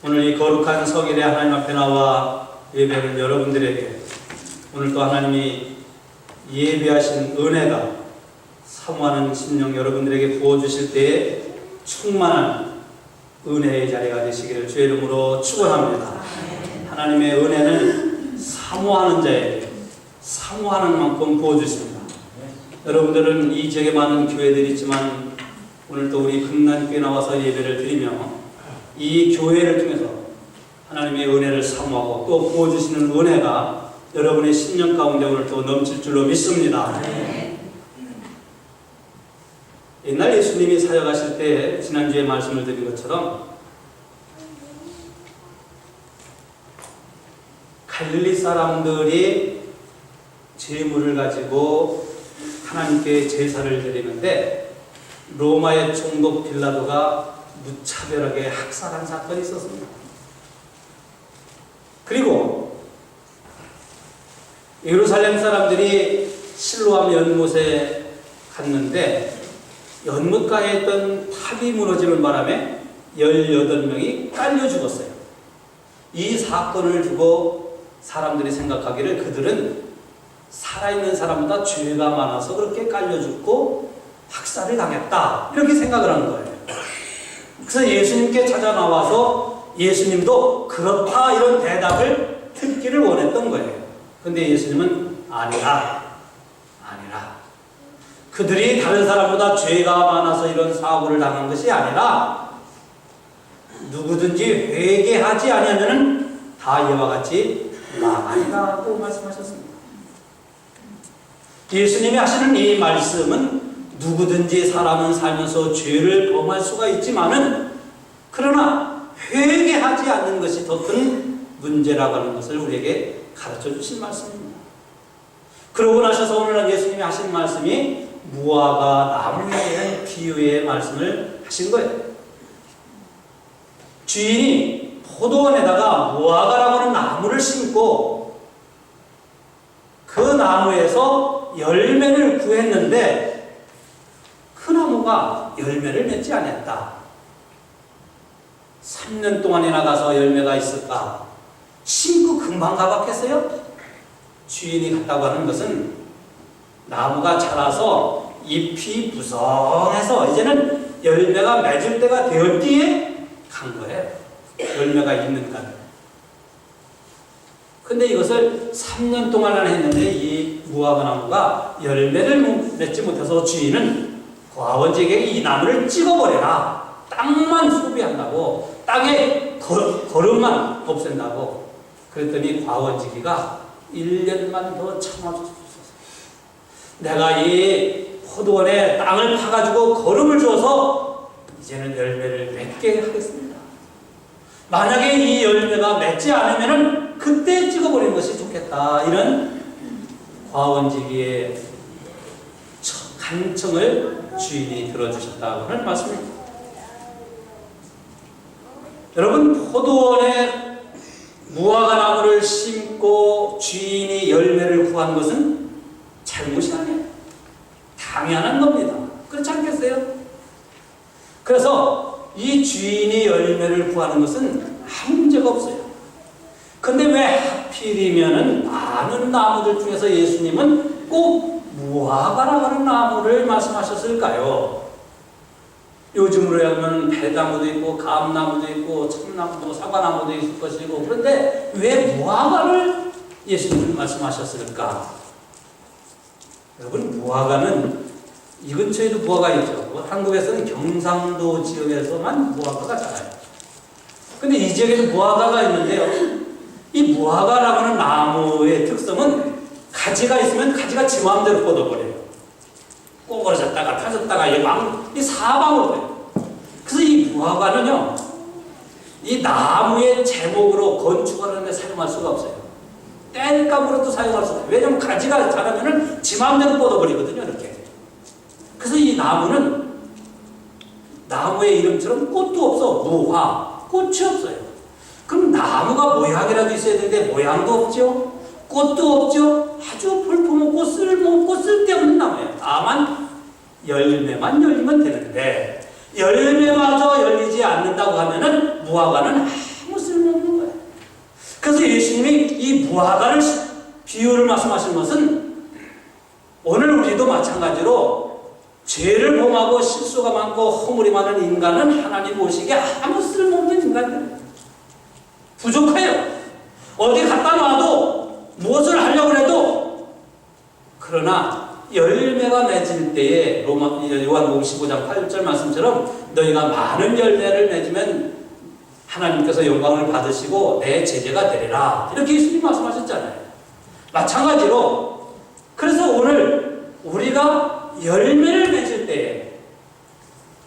오늘 이 거룩한 성일에 하나님 앞에 나와 예배하는 여러분들에게 오늘 또 하나님이 예배하신 은혜가 사모하는 심령 여러분들에게 부어주실 때에 충만한 은혜의 자리가 되시기를 주의 이름으로 축원합니다. 하나님의 은혜는 사모하는 자에게 사모하는 만큼 부어주십니다. 여러분들은 이 지역에 많은 교회들이 있지만 오늘 또 우리 금난교회 나와서 예배를 드리며 이 교회를 통해서 하나님의 은혜를 사모하고 또 부어주시는 은혜가 여러분의 심령 가운데 오늘 또 넘칠 줄로 믿습니다. 옛날 예수님이 사역하실 때 지난주에 말씀을 드린 것처럼 갈릴리 사람들이 제물을 가지고 하나님께 제사를 드리는데 로마의 총독 빌라도가 무차별하게 학살한 사건이 있었습니다. 그리고 예루살렘 사람들이 실로암 연못에 갔는데 연못가에 있던 탑이 무너지는 바람에 18명이 깔려 죽었어요. 이 사건을 두고 사람들이 생각하기를 그들은 살아있는 사람보다 죄가 많아서 그렇게 깔려 죽고 학살을 당했다, 이렇게 생각을 하는 거예요. 그래서 예수님께 찾아 나와서 예수님도 그렇다 이런 대답을 듣기를 원했던 거예요. 근데 예수님은 아니라 그들이 다른 사람보다 죄가 많아서 이런 사고를 당한 것이 아니라 누구든지 회개하지 아니하면은 다 이와 같이 망하리라고 말씀하셨습니다. 예수님이 하시는 이 말씀은 누구든지 사람은 살면서 죄를 범할 수가 있지만은 그러나 회개하지 않는 것이 더 큰 문제라고 하는 것을 우리에게 가르쳐 주신 말씀입니다. 그러고 나셔서 오늘 예수님이 하신 말씀이 무화과 나무에 대한 비유의 말씀을 하신 거예요. 주인이 포도원에다가 무화과라고 하는 나무를 심고 그 나무에서 열매를 구했는데 그 나무가 열매를 맺지 않았다. 3년 동안이나 가서 열매가 있을까? 심고 금방 가봤겠어요? 주인이 갔다고 하는 것은 나무가 자라서 잎이 무성해서 이제는 열매가 맺을 때가 되었기에 간 거예요. 열매가 있는가. 근데 이것을 3년 동안이나 했는데 이 무화과 나무가 열매를 맺지 못해서 주인은 과원지에게 이 나무를 찍어버려라. 땅만 소비한다고, 땅에 거름만 없앤다고 그랬더니 과원지기가 1년만 더 참아줬어요. 내가 이 포도원에 땅을 파가지고 거름을 줘서 이제는 열매를 맺게 하겠습니다. 만약에 이 열매가 맺지 않으면 그때 찍어버리는 것이 좋겠다, 이런 과원지기의 간청을 주인이 들어주셨다고 하는 말씀입니다. 여러분, 포도원에 무화과 나무를 심고 주인이 열매를 구한 것은 잘못이 아니에요. 당연한 겁니다. 그렇지 않겠어요? 그래서 이 주인이 열매를 구하는 것은 아무 문제가 없어요. 근데 왜 하필이면은 많은 나무들 중에서 예수님은 꼭 무화과라고 하는 나무를 말씀하셨을까요? 요즘으로 하면 배나무도 있고 감나무도 있고 참나무도 사과나무도 있을 것이고, 그런데 왜 무화과를 예수님은 말씀하셨을까? 여러분, 무화과는 이 근처에도 무화과 있죠. 한국에서는 경상도 지역에서만 무화과가 자라요. 근데 이 지역에도 무화과가 있는데요, 이 무화과라고 하는 나무의 특성은 가지가 있으면 가지가 지 마음대로 뻗어버려요. 꼬부러졌다가 펴졌다가 이 사방으로 돼요. 그래서 이 무화과는요, 이 나무의 제목으로 건축하는 데 사용할 수가 없어요. 땔감으로도 사용할 수 없어요. 왜냐하면 가지가 자라면은 지 마음대로 뻗어버리거든요, 이렇게. 그래서 이 나무는 나무의 이름처럼 꽃도 없어. 무화, 꽃이 없어요. 그럼 나무가 모양이라도 있어야 되는데 모양도 없죠, 꽃도 없죠. 아주 볼품없고 쓸모없고 쓸데없는 나무예요. 다만 열매만 열리면 되는데 열매마저 열리지 않는다고 하면은 무화과는 아무 그래서 예수님이 이 무화과를 비유를 말씀하신 것은 오늘 우리도 마찬가지로 죄를 범하고 실수가 많고 허물이 많은 인간은 하나님 보시기에 아무 쓸모없는 인간들, 부족해요. 어디 갖다 놔도 무엇을 하려고 해도. 그러나 열매가 맺을 때에 요한복음 15장 8절 말씀처럼 너희가 많은 열매를 맺으면 하나님께서 영광을 받으시고 내 제자가 되리라, 이렇게 예수님 말씀하셨잖아요. 마찬가지로 그래서 오늘 우리가 열매를 맺을 때에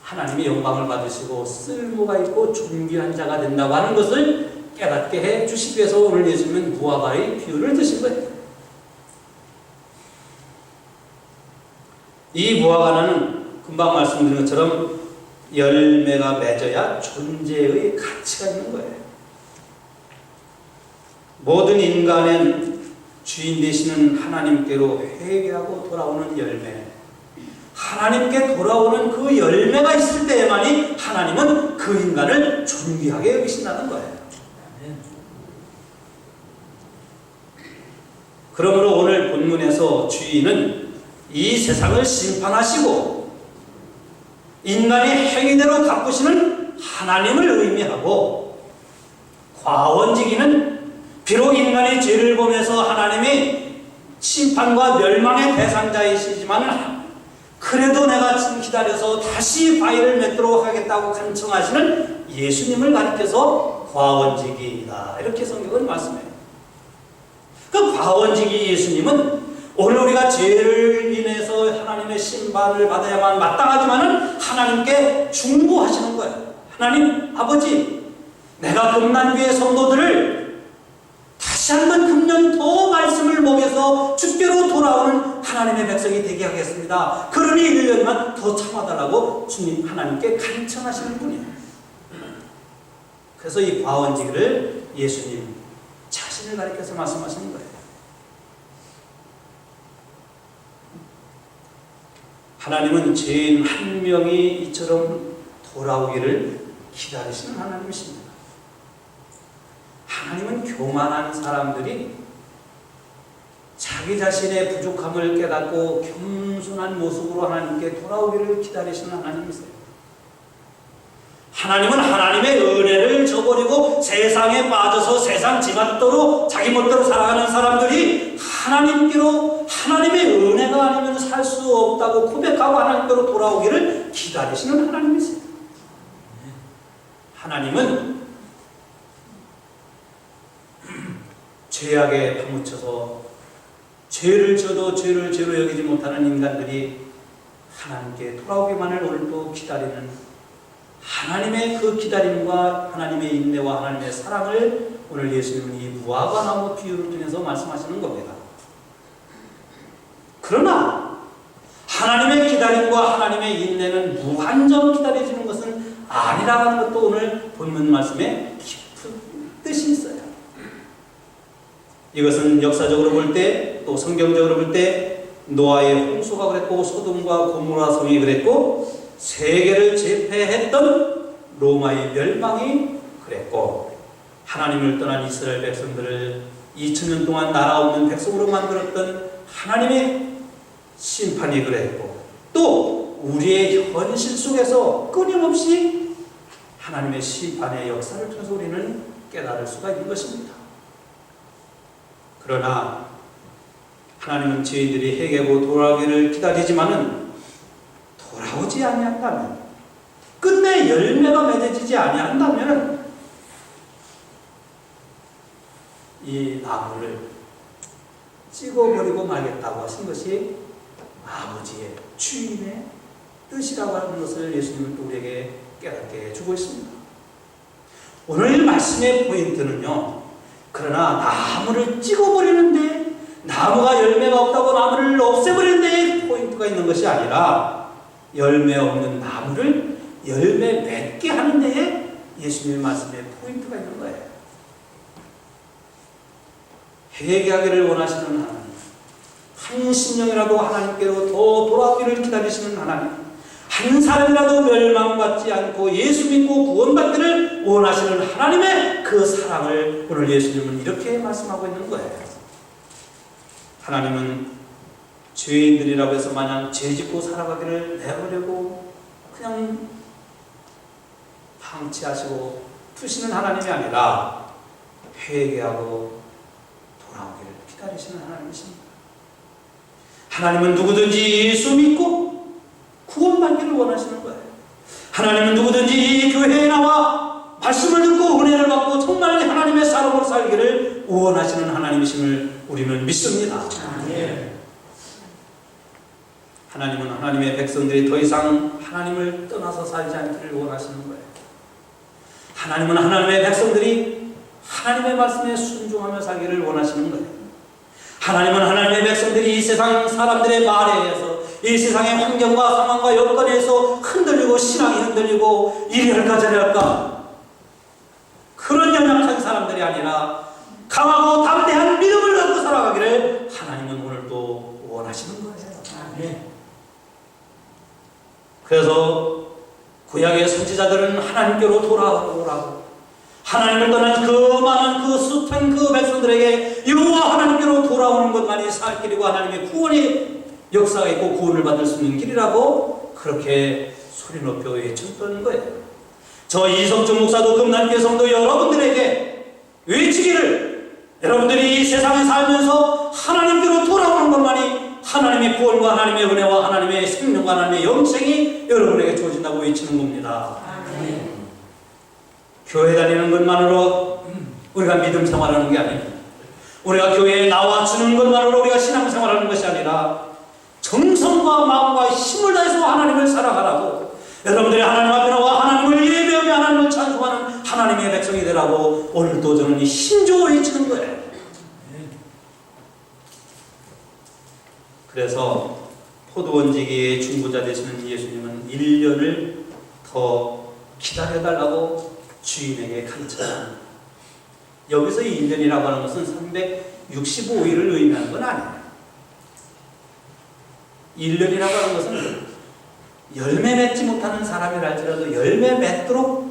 하나님이 영광을 받으시고 쓸모가 있고 존귀한 자가 된다고 하는 것을 깨닫게 해 주시기 위해서 오늘 예수님은 무화과의 비유를 드신 거예요. 이 무화과는 금방 말씀드린 것처럼 열매가 맺어야 존재의 가치가 있는 거예요. 모든 인간은 주인 되시는 하나님께로 회개하고 돌아오는 열매, 하나님께 돌아오는 그 열매가 있을 때에만이 하나님은 그 인간을 존귀하게 여기신다는 거예요. 그러므로 오늘 본문에서 주인은 이 세상을 심판하시고 인간의 행위대로 갚으시는 하나님을 의미하고, 과원지기는 비록 인간이 죄를 범해서 하나님이 심판과 멸망의 대상자이시지만 그래도 내가 기다려서 다시 바위를 맺도록 하겠다고 간청하시는 예수님을 가리켜서 과원지기이다, 이렇게 성경은 말씀해요. 그 과원지기 예수님은 오늘 우리가 죄를 인해서 하나님의 심판을 받아야만 마땅하지만은 하나님께 중보하시는 거예요. 하나님 아버지, 내가 금난교의 성도들을 다시 한번 금년 더 말씀을 먹여서 주께로 돌아오는 하나님의 백성이 되게 하겠습니다. 그러니 1년만 더 참아달라고 주님 하나님께 간청하시는 분이에요. 그래서 이 과원지기를 예수님 자신을 가리켜서 말씀하시는 거예요. 하나님은 죄인 한 명이 이처럼 돌아오기를 기다리시는 하나님이십니다. 하나님은 교만한 사람들이 자기 자신의 부족함을 깨닫고 겸손한 모습으로 하나님께 돌아오기를 기다리시는 하나님이세요. 하나님은 하나님의 은혜를 저버리고 세상에 빠져서 세상 지맛대로 자기 멋대로 살아가는 사람들이 하나님께로 하나님의 은혜가 아니면 살 수 없다고 고백하고 하나님께로 돌아오기를 기다리시는 하나님이세요. 하나님은 죄악에 파묻혀서 죄를 져도 죄를 죄로 여기지 못하는 인간들이 하나님께 돌아오기만을 오늘도 기다리는 하나님의 그 기다림과 하나님의 인내와 하나님의 사랑을 오늘 예수님은 이 무화과 나무 비유를 통해서 말씀하시는 겁니다. 그러나 하나님의 기다림과 하나님의 인내는 무한정 기다려지는 것은 아니라는 것도 오늘 본문 말씀에 깊은 뜻이 있어요. 이것은 역사적으로 볼 때, 또 성경적으로 볼 때 노아의 홍수가 그랬고 소돔과 고모라 성이 그랬고 세계를 제패했던 로마의 멸망이 그랬고 하나님을 떠난 이스라엘 백성들을 2000년 동안 나라 없는 백성으로 만들었던 하나님의 심판이 그랬고, 또 우리의 현실 속에서 끊임없이 하나님의 심판의 역사를 통해서 우리는 깨달을 수가 있는 것입니다. 그러나 하나님은 저희들이 회개하고 돌아오기를 기다리지만은 돌아오지 아니한다면, 끝내 열매가 맺어지지 아니한다면 이 나무를 찍어버리고 말겠다고 하신 것이 아버지의 주인의 뜻이라고 하는 것을 예수님은 또 우리에게 깨닫게 해주고 있습니다. 오늘 말씀의 포인트는요, 그러나 나무를 찍어버리는데, 나무가 열매가 없다고 나무를 없애버리는 데 포인트가 있는 것이 아니라 열매 없는 나무를 열매 맺게 하는 데에 예수님의 말씀에 포인트가 있는 거예요. 회개하기를 원하시는 하나님, 한 심령이라도 하나님께로 더 돌아오기를 기다리시는 하나님, 한 사람이라도 멸망받지 않고 예수 믿고 구원받기를 원하시는 하나님의 그 사랑을 오늘 예수님은 이렇게 말씀하고 있는 거예요. 하나님은 죄인들이라고 해서 마냥 죄짓고 살아가기를 내버리고 그냥 방치하시고 푸시는 하나님이 아니라 회개하고 돌아오기를 기다리시는 하나님이십니다. 하나님은 누구든지 예수 믿고 구원받기를 원하시는 거예요. 하나님은 누구든지 교회에 나와 말씀을 듣고 은혜를 받고 정말 하나님의 사람으로 살기를 원하시는 하나님이심을 우리는 믿습니다. 하나님은 하나님의 백성들이 더 이상 하나님을 떠나서 살지 않기를 원하시는 거예요. 하나님은 하나님의 백성들이 하나님의 말씀에 순종하며 살기를 원하시는 거예요. 하나님은 하나님의 백성들이 이 세상 사람들의 말에 의해서 이 세상의 환경과 상황과 여건에서 흔들리고 신앙이 흔들리고 이리 할까 저리 할까 그런 연약한 사람들이 아니라 강하고 담대한 믿음을 갖고 살아가기를 하나님은 오늘도 원하시는 거예요. 그래서 구약의 선지자들은 하나님께로 돌아오라고 하나님을 떠난 그 많은 그 숱한 그 백성들에게 여호와 하나님께로 돌아오는 것만이 살 길이고 하나님의 구원의 역사가 있고 구원을 받을 수 있는 길이라고 그렇게 소리 높여 외쳤던 거예요. 저 이성준 목사도 금난교회 성도 여러분들에게 외치기를 여러분들이 이 세상에 살면서 하나님께로 돌아오는 것만이 하나님의 구원과 하나님의 은혜와 하나님의 생명과 하나님의 영생이 여러분에게 주어진다고 외치는 겁니다. 교회 다니는 것만으로 우리가 믿음 생활하는 게 아닙니다. 우리가 교회에 나와 주는 것만으로 우리가 신앙 생활하는 것이 아니라 정성과 마음과 힘을 다해서 하나님을 살아가라고 여러분들이 하나님 앞에 나와 하나님을 예배하며 하나님을 찬송하는 하나님의 백성이 되라고 오늘도 저는 힘주어 외치는 거예요. 그래서 포도원지기의 중보자 되시는 예수님은 1년을 더 기다려달라고 주인에게 가르쳤습니다. 여기서 이 1년이라고 하는 것은 365일을 의미하는 건 아니에요. 1년이라고 하는 것은 열매 맺지 못하는 사람이라 할지라도 열매 맺도록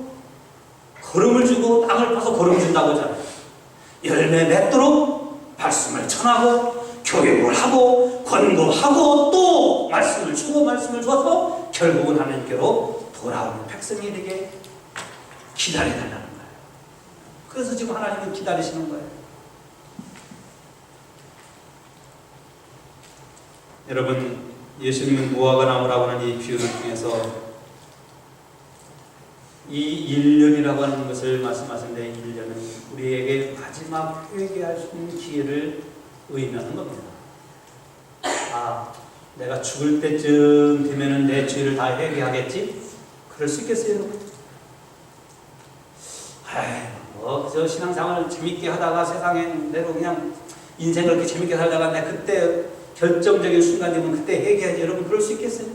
걸음을 주고 땅을 파서 걸음 준다고 하잖아요. 열매 맺도록 말씀을 전하고 교육을 하고 권고하고 또 말씀을 주고 말씀을 줘서 결국은 하나님께로 돌아오는 백성이 되게 기다려달라는 거예요. 그래서 지금 하나님은 기다리시는 거예요. 여러분, 예수님은 무화과 나무라고 하는 이 비유를 통해서 이 1년이라고 하는 것을 말씀하시는데 1년은 우리에게 마지막 회개할 수 있는 기회를 의미하는 겁니다. 아, 내가 죽을 때쯤 되면은 내 죄를 다 회개하겠지? 그럴 수 있겠어요, 여러분? 저 신앙생활을 재밌게 하다가 세상에 내로 그냥 인생을 그렇게 재밌게 살다가 내 그때 결정적인 순간이 되면 그때 회개하지. 여러분 그럴 수 있겠어요?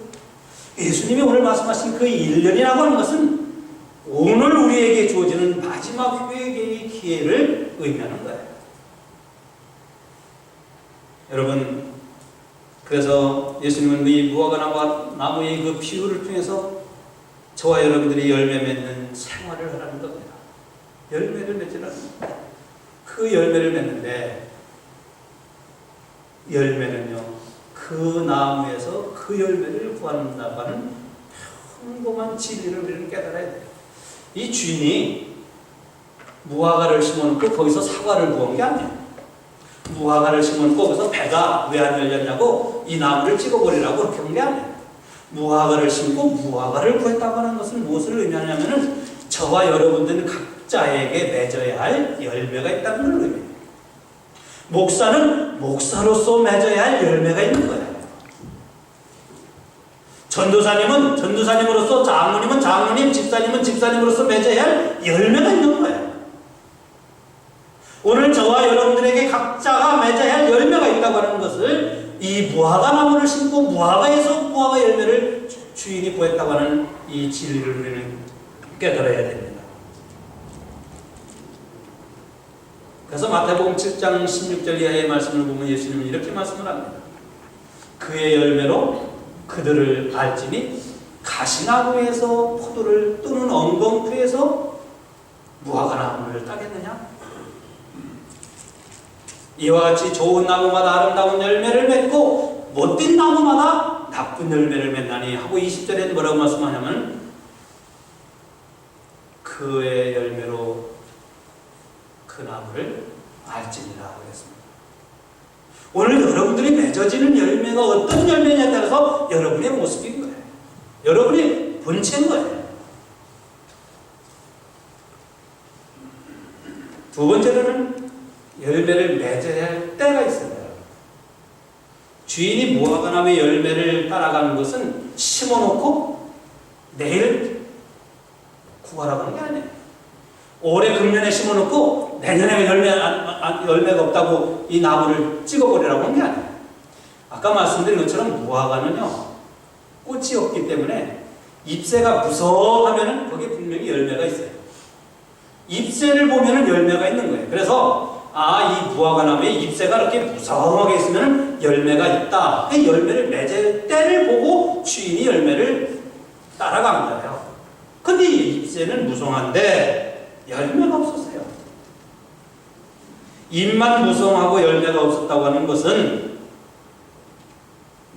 예수님이 오늘 말씀하신 그 1년이라고 하는 것은 오늘 우리에게 주어지는 마지막 회개의 기회를 의미하는 거예요. 여러분, 그래서 예수님은 이 무화과 나무의 그 비유를 통해서 저와 여러분들이 열매 맺는 생활을 하라는 겁니다. 열매를 맺으라는 겁니다. 그 열매를 맺는데 열매는요, 그 나무에서 그 열매를 구한다고 하는 평범한 진리를 우리는 깨달아야 돼요. 이 주인이 무화과를 심어놓고 거기서 사과를 구한 게 아니에요. 무화과를 심어놓고 거기서 배가 왜 안 열렸냐고 이 나무를 찍어버리라고 그렇게 한 게 아니에요. 무화과를 심고 무화과를 구했다고 하는 것은 무엇을 의미하냐면은 저와 여러분들은 각자에게 맺어야 할 열매가 있다는 걸 의미해요. 목사는 목사로서 맺어야 할 열매가 있는 거예요. 전도사님은 전도사님으로서, 장로님은 장로님, 집사님은 집사님으로서 맺어야 할 열매가 있는 거예요. 오늘 저와 여러분들에게 각자가 맺어야 할 열매가 있다고 하는 것을 이 무화과 나무를 심고 무화과에서 무화과 열매를 주인이 구했다고 하는 이 진리를 우리는 깨달아야 됩니다. 그래서 마태복음 7장 16절 이하의 말씀을 보면 예수님은 이렇게 말씀을 합니다. 그의 열매로 그들을 알지니 가시나무에서 포도를 또는 엉겅퀴에서 무화과나무를 따겠느냐? 이와 같이 좋은 나무마다 아름다운 열매를 맺고 못된 나무마다 나쁜 열매를 맺나니 하고 20절에 뭐라고 말씀하냐면 그의 열매로 그 나무를 알지니라 그랬습니다. 오늘 여러분들이 맺어지는 열매가 어떤 열매냐에 따라서 여러분의 모습인 거예요. 여러분의 본체인 거예요. 두 번째로는 열매를 맺어야 할 때가 있습니다. 주인이 무화과나무의 열매를 따라가는 것은 심어놓고 내일 구하라고 하는 게 아니에요. 올해 금년에 심어놓고 내년에 열매가 없다고 이 나무를 찍어버리라고 하는 게 아니에요. 아까 말씀드린 것처럼 무화과는요, 꽃이 없기 때문에 잎새가 무성하면은 거기에 분명히 열매가 있어요. 잎새를 보면은 열매가 있는 거예요. 그래서 이 무화과나무에 잎새가 이렇게 무성하게 있으면 열매가 있다. 그 열매를 맺을 때를 보고 주인이 열매를 따라간 거예요. 근데 잎새는 무성한데 열매가 없었어요. 잎만 무성하고 열매가 없었다고 하는 것은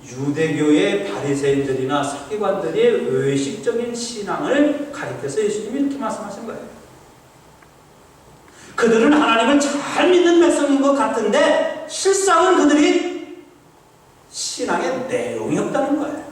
유대교의 바리새인들이나 서기관들의 의식적인 신앙을 가리켜서 예수님이 이렇게 말씀하신 거예요. 그들은 하나님을 잘 믿는 백성인 것 같은데 실상은 그들이 신앙의 내용이 없다는 거예요.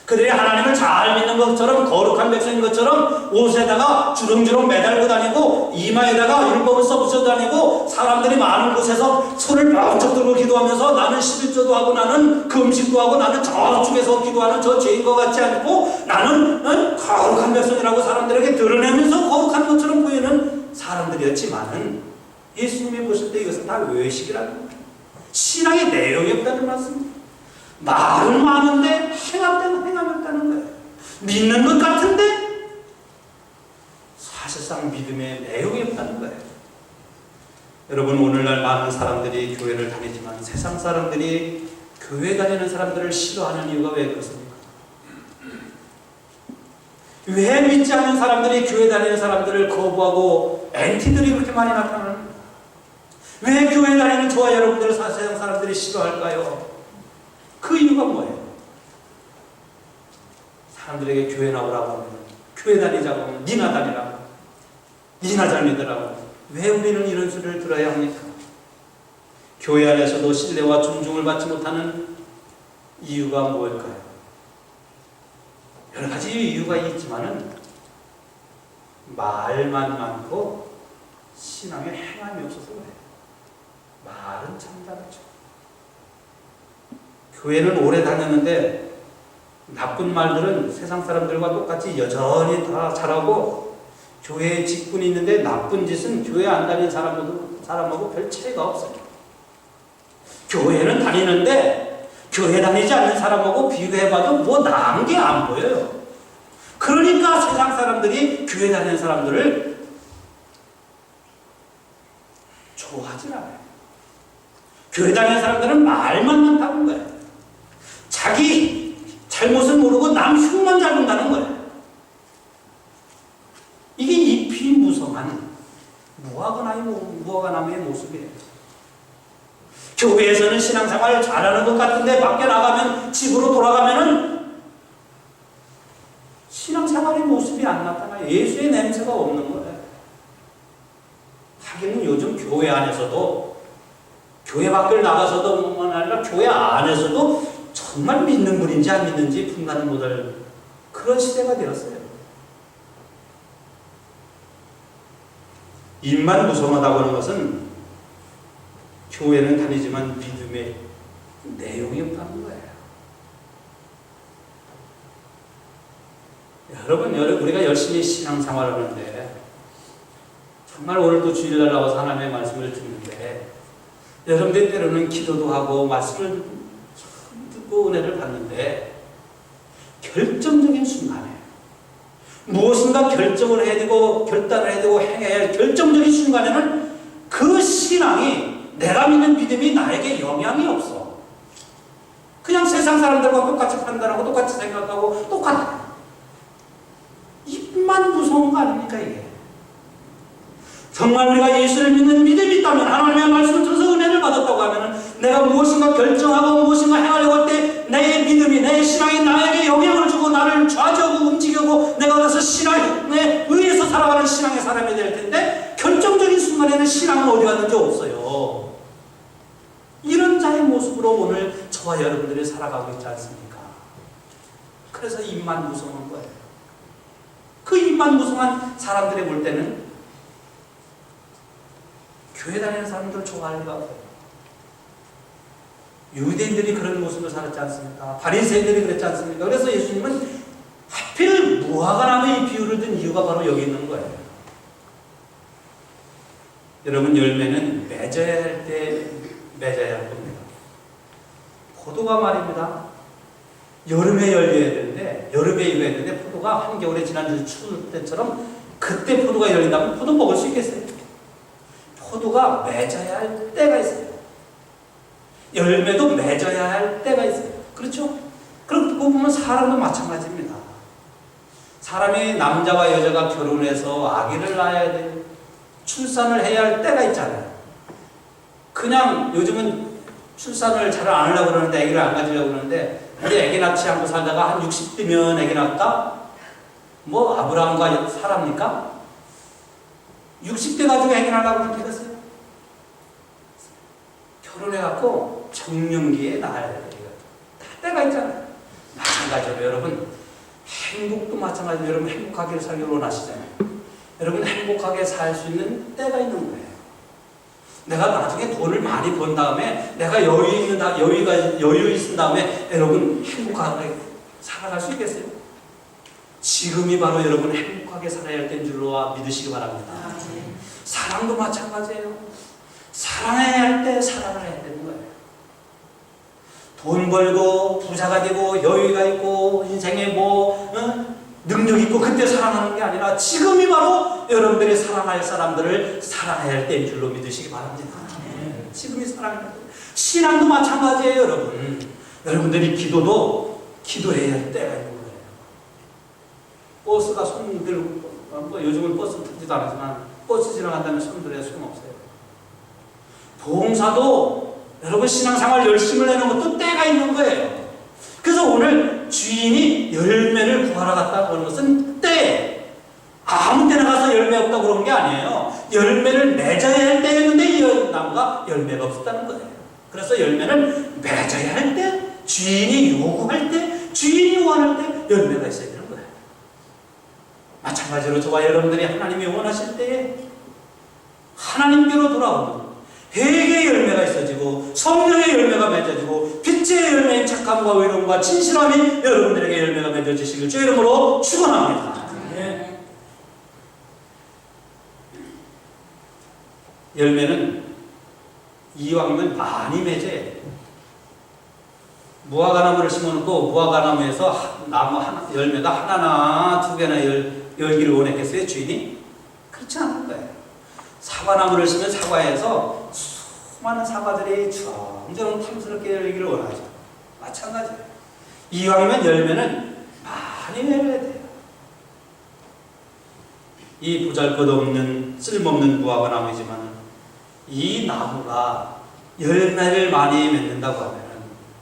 그들이 하나님을 잘 믿는 것처럼 거룩한 백성인 것처럼 옷에다가 주렁주렁 매달고 다니고 이마에다가 율법을 써붙여 다니고 사람들이 많은 곳에서 손을 번쩍 들고 기도하면서 나는 11조도 하고 나는 금식도 하고 나는 저쪽에서 기도하는 저 죄인 것 같지 않고 나는 거룩한 백성이라고 사람들에게 드러내면서 거룩한 것처럼 보이는 사람들이었지만은 예수님이 보실 때 이것은 다 외식이라는 거예요. 신앙의 내용이 없다는 말씀입니다. 말은 많은데 행함이 없다는 거예요. 믿는 것 같은데 사실상 믿음의 내용이 없다는 거예요. 여러분, 오늘날 많은 사람들이 교회를 다니지만 세상 사람들이 교회 다니는 사람들을 싫어하는 이유가 왜 그렇습니까? 왜 믿지 않는 사람들이 교회 다니는 사람들을 거부하고 엔티들이 그렇게 많이 나타나는가? 왜 교회 다니는 저와 여러분들을 세상 사람들이 싫어할까요? 그 이유가 뭐예요? 사람들에게 교회 나오라고 하면, 교회 다니자고 하면, 니나 다니라고, 니나 잘 믿으라고. 왜 우리는 이런 소리를 들어야 합니까? 교회 안에서도 신뢰와 존중을 받지 못하는 이유가 뭘까요? 여러 가지 이유가 있지만은 말만 많고 신앙에 행함이 없어서 그래요. 말은 참 잘하죠. 교회는 오래 다녔는데 나쁜 말들은 세상 사람들과 똑같이 여전히 다 잘하고, 교회에 직분이 있는데 나쁜 짓은 교회 안 다니는 사람하고 별 차이가 없어요. 교회는 다니는데 교회 다니지 않는 사람하고 비교해봐도 뭐 나은 게 안 보여요. 그러니까 세상 사람들이 교회 다니는 사람들을 좋아하지 않아요. 교회 다니는 사람들은 말만 많다는 거예요. 자기 잘못을 모르고 남 흉만 잘 본다는 거예요. 이게 잎이 무성한 무화과나무의 모습이에요. 교회에서는 신앙생활을 잘하는 것 같은데 밖에 나가면, 집으로 돌아가면은 신앙생활의 모습이 안 나타나요. 예수의 냄새가 없는 거예요. 하기는 요즘 교회 안에서도, 교회 밖을 나가서도 뿐만 아니라 교회 안에서도 정말 믿는 분인지 안 믿는지 분간을 못할 그런 시대가 되었어요. 입만 무성하다고 하는 것은 교회는 다니지만 믿음의 내용이 없다는 거예요. 여러분, 우리가 열심히 신앙생활을 하는데 정말 오늘도 주일날 나와서 하나님의 말씀을 듣는데 여러분들 때로는 기도도 하고 말씀을 듣고 은혜를 받는데 결정적인 순간에 무엇인가 결정을 해야 되고 결단을 해야 되고 행해야 할 결정적인 순간에는 그 신앙이, 내가 믿는 믿음이 나에게 영향이 없어. 그냥 세상 사람들과 똑같이 판단하고 똑같이 생각하고 똑같아. 무서운 거 아닙니까 이게? 정말 우리가 예수를 믿는 믿음이 있다면, 하나님의 말씀을 들어서 은혜를 받았다고 하면 내가 무엇인가 결정하고 무엇인가 행하려고 할 때 내 믿음이, 내 신앙이 나에게 영향을 주고 나를 좌지하고 움직이고 내가 그래서 신앙에 의해서 살아가는 신앙의 사람이 될 텐데, 결정적인 순간에는 신앙은 어디 갔는지 없어요. 이런 자의 모습으로 오늘 저와 여러분들이 살아가고 있지 않습니까? 그래서 입만 무성한 거예요. 그 입만 무성한 사람들이 볼 때는 교회 다니는 사람들 좋아할 리가 없어요. 유대인들이 그런 모습을 살았지 않습니까? 바리새인들이 그랬지 않습니까? 그래서 예수님은 하필 무화과나무의 비유를 든 이유가 바로 여기 있는 거예요. 여러분, 열매는 맺어야 할 때 맺어야 할 겁니다. 포도가 말입니다. 여름에 열려야 되는데, 여름에 익어야 되는데 포도가 한겨울에 지난주 추울 때처럼 그때 포도가 열린다면 포도 먹을 수 있겠어요? 포도가 맺어야 할 때가 있어요. 열매도 맺어야 할 때가 있어요. 그렇죠? 그렇게 보면 사람도 마찬가지입니다. 사람이 남자와 여자가 결혼해서 아기를 낳아야 돼, 출산을 해야 할 때가 있잖아요. 그냥 요즘은 출산을 잘 안 하려고 그러는데, 아기를 안 가지려고 그러는데, 우리 아기 낳지 않고 살다가 한 60대면 아기 낳았다? 뭐 아브라함과 사람입니까? 60대 가지고 아기 낳으려고 하면 되겠어요? 결혼해갖고 정년기에 낳아야 될 때가 있잖아요. 마찬가지로 여러분, 행복도 마찬가지로 여러분 행복하게 살기를 원하시잖아요. 여러분 행복하게 살 수 있는 때가 있는 거예요. 내가 나중에 돈을 많이 번 다음에, 내가 여유 있은 다음에 여러분 행복하게 살아갈 수 있겠어요? 지금이 바로 여러분 행복하게 살아야 할 때인 줄로 믿으시기 바랍니다. 사랑도 마찬가지예요. 사랑해야 할 때 사랑을 해야 되는 거예요. 돈 벌고 부자가 되고 여유가 있고 인생에 능력 있고 그때 사랑하는 게 아니라 지금이 바로 여러분들이 사랑할 사람들을 사랑해야 할 때인 줄로 믿으시기 바랍니다. 지금이 사랑해야 할 때. 신앙도 마찬가지예요, 여러분. 여러분들이 기도해야 할 때가 있는 거예요. 버스가 손 들고, 요즘은 버스 타지도 않지만 버스 지나간다면 손 들어야 소용없어요. 봉사도 여러분 신앙생활 열심을 내는 것도 때가 있는 거예요. 그래서 오늘 주인이 열매를 구하러 갔다 그런 것은 때, 아무 때나 가서 열매 없다고 그런 게 아니에요. 열매를 맺어야 할 때였는데 이 나무가 열매가 없었다는 거예요. 그래서 열매는 맺어야 할 때, 주인이 요구할 때, 주인이 원할 때 열매가 있어야 되는 거예요. 마찬가지로 저와 여러분들이 하나님이 원하실 때에 하나님께로 돌아오는 회개의 열매가 있어지고 성령의 열매가 맺어지고 빛의 열매인 착함과 의로움과 진실함이 여러분들에게 열매가 맺어지시길 주의 이름으로 축원합니다. 네. 열매는 이왕이면 많이 맺어야 돼요. 무화과나무를 심어놓고 무화과나무에서 열매가 하나나 두 개나 열기를 원했겠어요, 주인이? 그렇지 않을 거예요. 사과나무를 심으면 사과에서 수많은 사과들이 주렁주렁 탐스럽게 열리기를 원하죠. 마찬가지예요. 이왕이면 열매는 많이 맺어야 돼요. 이 보잘것없는 쓸모없는 무화과나무이지만 이 나무가 열매를 많이 맺는다고 하면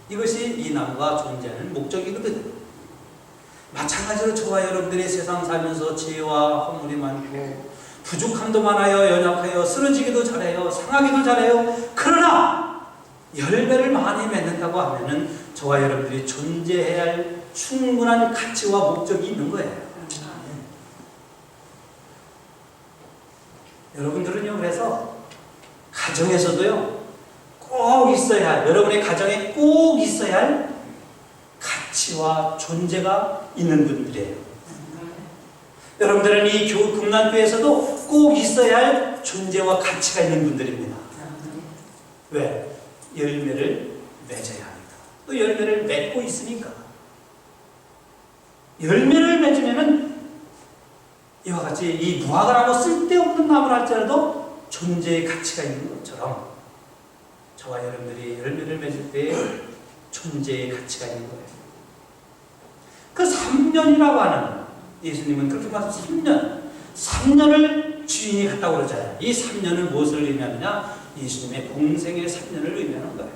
이것이 이 나무가 존재하는 목적이거든요. 마찬가지로 저와 여러분들이 세상 살면서 죄와 허물이 많고 부족함도 많아요. 연약해요. 쓰러지기도 잘해요. 상하기도 잘해요. 그러나 열매를 많이 맺는다고 하면은 저와 여러분들이 존재해야 할 충분한 가치와 목적이 있는 거예요. 여러분들은요, 그래서 가정에서도요, 꼭 있어야 할, 여러분의 가정에 꼭 있어야 할 가치와 존재가 있는 분들이에요. 여러분들은 이 금난교회에서도 꼭 있어야 할 존재와 가치가 있는 분들입니다. 왜? 열매를 맺어야 합니다. 또 열매를 맺고 있으니까. 열매를 맺으면은 이와 같이 이 무화과나무 쓸데없는 나무를 할지라도 존재의 가치가 있는 것처럼 저와 여러분들이 열매를 맺을 때 존재의 가치가 있는 거예요. 그 3년이라고 하는, 예수님은 그렇게 봐서 3년, 3년을 주인이 갔다고 그러잖아요. 이 3년은 무엇을 의미하느냐? 예수님의 공생의 3년을 의미하는 거예요.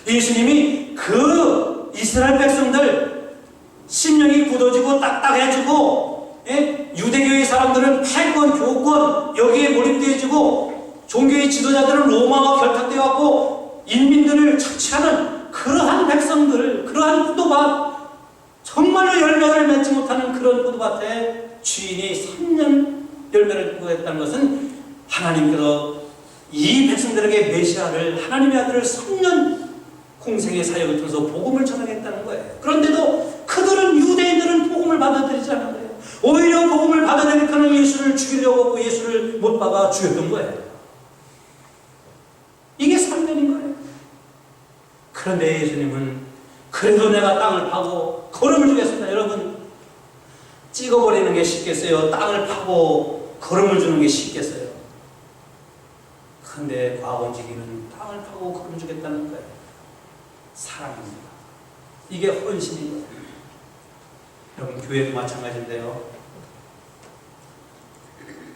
예수님이 그 이스라엘 백성들 심령이 굳어지고 딱딱해지고, 예? 유대교의 사람들은 패권, 교권 여기에 몰입되어지고, 종교의 지도자들은 로마와 결탁되어갖고 인민들을 착취하는 그러한 백성들, 그러한 포도밭, 정말로 열매를 맺지 못하는 그런 포도밭에 주인이 3년 열매를 구했다는 것은 하나님께서 이 백성들에게 메시아를, 하나님의 아들을 3년 공생의 사역을 통해서 복음을 전하겠다는 거예요. 그런데도 그들은, 유대인들은 복음을 받아들이지 않는 거예요. 오히려 복음을 받아들이는 예수를 죽이려고 하고 예수를 못 박아 죽였던 거예요. 이게 3년인 거예요. 그런데 예수님은 그래도 내가 땅을 파고 걸음을 주겠습니다. 여러분, 찍어버리는 게 쉽겠어요? 땅을 파고 걸음을 주는 게 쉽겠어요? 근데 과거지기는 땅을 파고 걸음 주겠다는 거예요. 사랑입니다. 이게 헌신인 거예요. 여러분, 교회도 마찬가지인데요.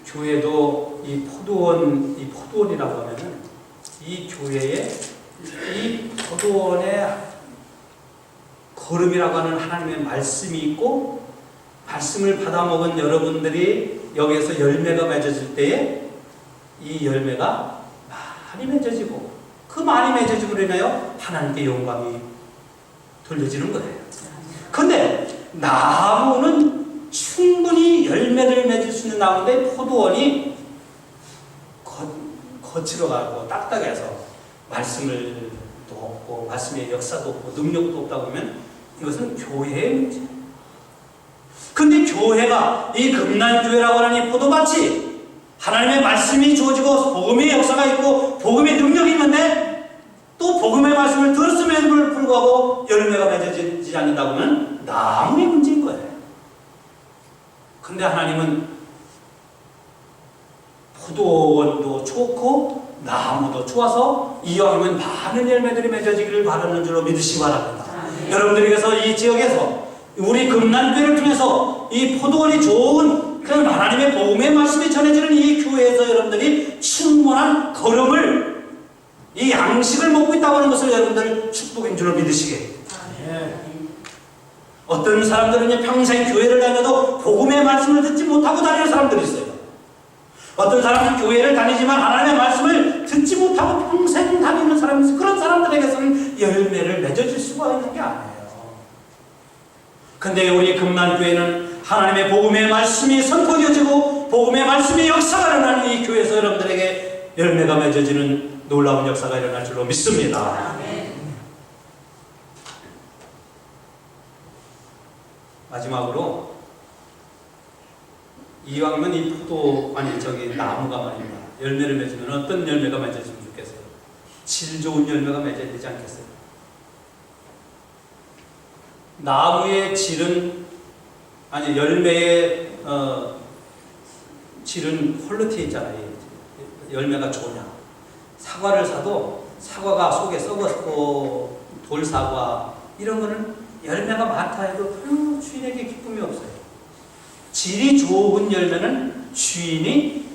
교회도 이 포도원이라고 하면은 이 교회에 이 포도원에 걸음이라고 하는 하나님의 말씀이 있고, 말씀을 받아먹은 여러분들이 여기에서 열매가 맺어질 때에 이 열매가 많이 맺어지고, 그 많이 맺어지고 인하여 하나님께 영광이 돌려지는 거예요. 그런데 나무는 충분히 열매를 맺을 수 있는 나무인데 포도원이 거칠어가고 딱딱해서 말씀을 또 없고 말씀의 역사도 없고 능력도 없다 보면 이것은 교회의 문제예요. 근데 교회가 이 금난교회라고 하는 이 포도밭이 하나님의 말씀이 주어지고 복음의 역사가 있고 복음의 능력이 있는데 또 복음의 말씀을 들었음에도 불구하고 열매가 맺어지지 않는다고 하면 나무의 문제인 거예요. 근데 하나님은 포도원도 좋고 나무도 좋아서 이왕이면 많은 열매들이 맺어지기를 바라는 줄로 믿으시기 바랍니다. 여러분들께서 이 지역에서 우리 금난교회를 통해서 이 포도원이 좋은 그 하나님의 복음의 말씀이 전해지는 이 교회에서 여러분들이 충분한 걸음을, 이 양식을 먹고 있다고 하는 것을 여러분들 축복인 줄로 믿으시게. 어떤 사람들은 평생 교회를 다녀도 복음의 말씀을 듣지 못하고 다니는 사람들이 있어요. 어떤 사람은 교회를 다니지만 하나님의 말씀을 듣지 못하고 평생 다니는 사람이 있어요. 그런 사람들에게서는 열매를 맺어줄 수가 있는 게 아니에요. 근데 우리 금난교회는 하나님의 복음의 말씀이 선포되어지고 복음의 말씀의 역사가 일어나는 이 교회에서 여러분들에게 열매가 맺어지는 놀라운 역사가 일어날 줄로 믿습니다. 마지막으로 이왕이면 이 나무가 말입니다. 열매를 맺으면 어떤 열매가 맺어지면 좋겠어요? 질 좋은 열매가 맺어야 되지 않겠어요? 나무의 질은, 열매의 질은 퀄리티 있잖아요. 열매가 좋냐. 사과를 사도 사과가 속에 썩었고 돌사과 이런 거는 열매가 많다 해도 별로 주인에게 기쁨이 없어요. 질이 좋은 열매는 주인이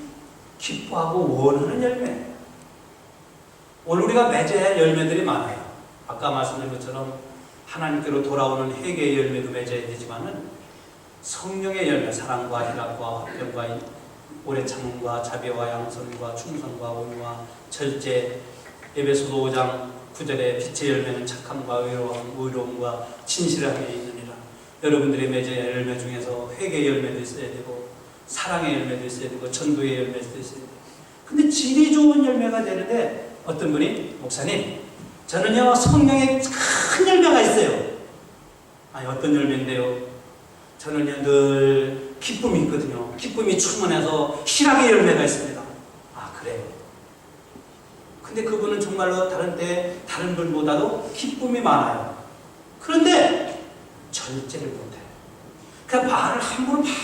기뻐하고 원하는 열매예요. 오늘 우리가 맺어야 할 열매들이 많아요. 아까 말씀드린 것처럼 하나님께로 돌아오는 회개의 열매도 맺어야 되지만은 성령의 열매, 사랑과 희락과 화평과 오래 참음과 자비와 양선과 충성과 온유와 절제, 에베소서 5장 9절에 빛의 열매는 착함과 의로움과 진실함에 있느니라. 여러분들이 맺어야 할 열매 중에서 회개의 열매도 있어야 되고 사랑의 열매도 있어야 되고 전도의 열매도 있어야 되고, 근데 질이 좋은 열매가 되는데 어떤 분이, 목사님 저는요 성령의 큰 열매가 있어요. 아니 어떤 열매인데요? 저는요 늘 기쁨이 있거든요. 기쁨이 충만해서 희락의 열매가 있습니다. 아 그래요? 근데 그분은 정말로 다른 분보다도 기쁨이 많아요. 그런데 절제를 못해요. 그냥 말을 함부로 막 해요.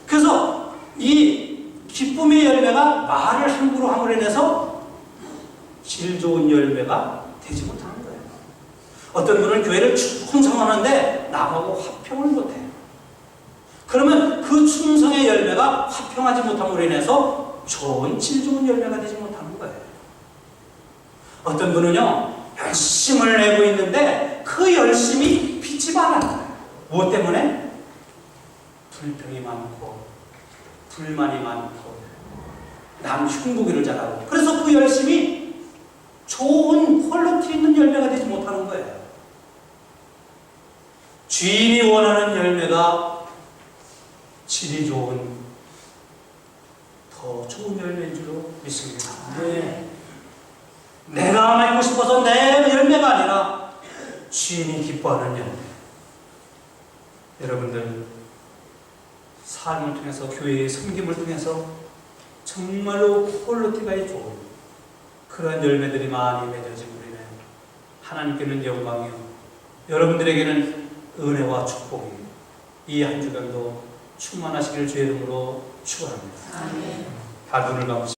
그래서 이 기쁨의 열매가 말을 함부로 해내서 질 좋은 열매가 되지 못하는 거예요. 어떤 분은 교회를 충성하는데 나하고 화평을 못해요. 그러면 그 충성의 열매가 화평하지 못함으로 인해서 좋은 질 좋은 열매가 되지 못하는 거예요. 어떤 분은요 열심을 내고 있는데 그 열심이 빛이 발하는 거예요. 무엇 때문에? 불평이 많고 불만이 많고 남 흉보기를 잘하고, 그래서 그 열심이 좋은 퀄리티 있는 열매가 되지 못하는 거예요. 주인이 원하는 열매가 질이 좋은 더 좋은 열매인 줄로 믿습니다. 네. 내가 맺고 싶어서 내 열매가 아니라 주인이 기뻐하는 열매. 여러분들 삶을 통해서, 교회의 섬김을 통해서 정말로 퀄리티가 좋은 그런 열매들이 많이 맺어지고 있네요. 하나님께는 영광이요, 여러분들에게는 은혜와 축복이 이 한 주간도 충만하시기를 주의 이름으로 축원합니다. 아멘. 다 눈을 감으시고